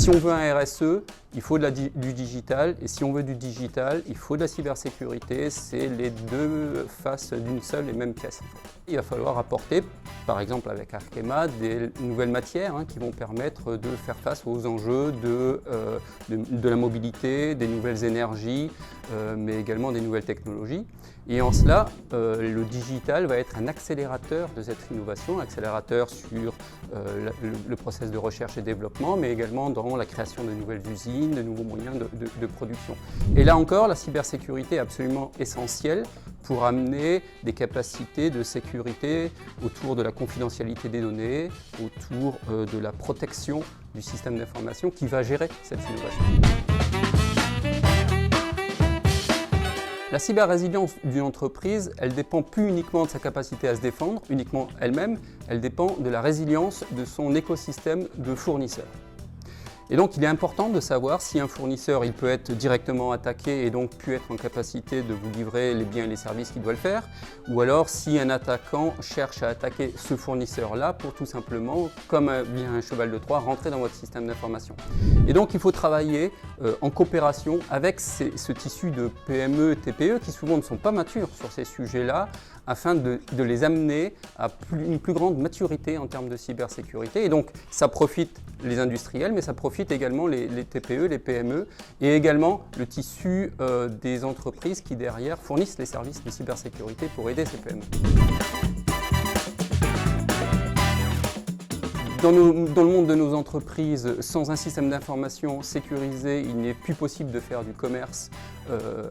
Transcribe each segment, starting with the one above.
Si on veut un RSE, il faut du digital, et si on veut du digital, il faut de la cybersécurité. C'est les deux faces d'une seule et même pièce. Il va falloir apporter, par exemple avec Arkema, des nouvelles matières qui vont permettre de faire face aux enjeux de la mobilité, des nouvelles énergies, mais également des nouvelles technologies. Et en cela, le digital va être un accélérateur de cette innovation, accélérateur sur le process de recherche et développement, mais également dans la création de nouvelles usines, de nouveaux moyens de production. Et là encore, la cybersécurité est absolument essentielle pour amener des capacités de sécurité autour de la confidentialité des données, autour de la protection du système d'information qui va gérer cette innovation. La cyber-résilience d'une entreprise, elle dépend plus uniquement de sa capacité à se défendre, uniquement elle-même, elle dépend de la résilience de son écosystème de fournisseurs. Et donc il est important de savoir si un fournisseur il peut être directement attaqué et donc plus être en capacité de vous livrer les biens et les services qu'il doit le faire, ou alors si un attaquant cherche à attaquer ce fournisseur-là pour tout simplement, comme vient un cheval de Troie, rentrer dans votre système d'information. Et donc il faut travailler en coopération avec ce tissu de PME et TPE qui souvent ne sont pas matures sur ces sujets-là, afin de les amener à une plus grande maturité en termes de cybersécurité. Et donc ça profite les industriels, mais ça profite également les TPE, les PME, et également le tissu des entreprises qui derrière fournissent les services de cybersécurité pour aider ces PME. Dans le monde de nos entreprises, sans un système d'information sécurisé, il n'est plus possible de faire du commerce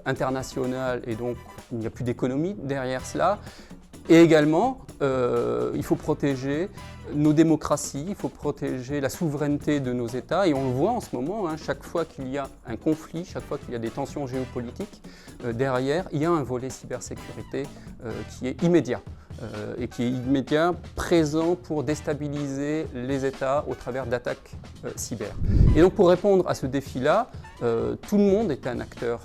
international et donc il n'y a plus d'économie derrière cela. Et également, il faut protéger nos démocraties, il faut protéger la souveraineté de nos États. Et on le voit en ce moment, chaque fois qu'il y a un conflit, chaque fois qu'il y a des tensions géopolitiques, derrière, il y a un volet cybersécurité qui est immédiat. Et qui est immédiat, présent pour déstabiliser les États au travers d'attaques cyber. Et donc pour répondre à ce défi-là, tout le monde est un acteur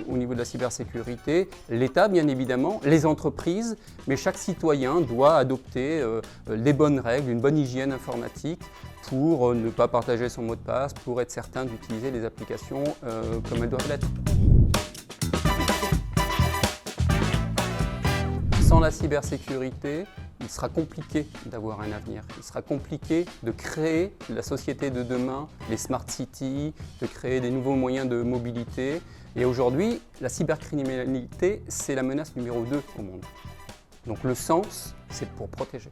au niveau de la cybersécurité, l'État bien évidemment, les entreprises, mais chaque citoyen doit adopter les bonnes règles, une bonne hygiène informatique pour ne pas partager son mot de passe, pour être certain d'utiliser les applications comme elles doivent l'être. Sans la cybersécurité, il sera compliqué d'avoir un avenir. Il sera compliqué de créer la société de demain, les smart cities, de créer des nouveaux moyens de mobilité. Et aujourd'hui, la cybercriminalité, c'est la menace numéro 2 au monde. Donc le sens, c'est pour protéger.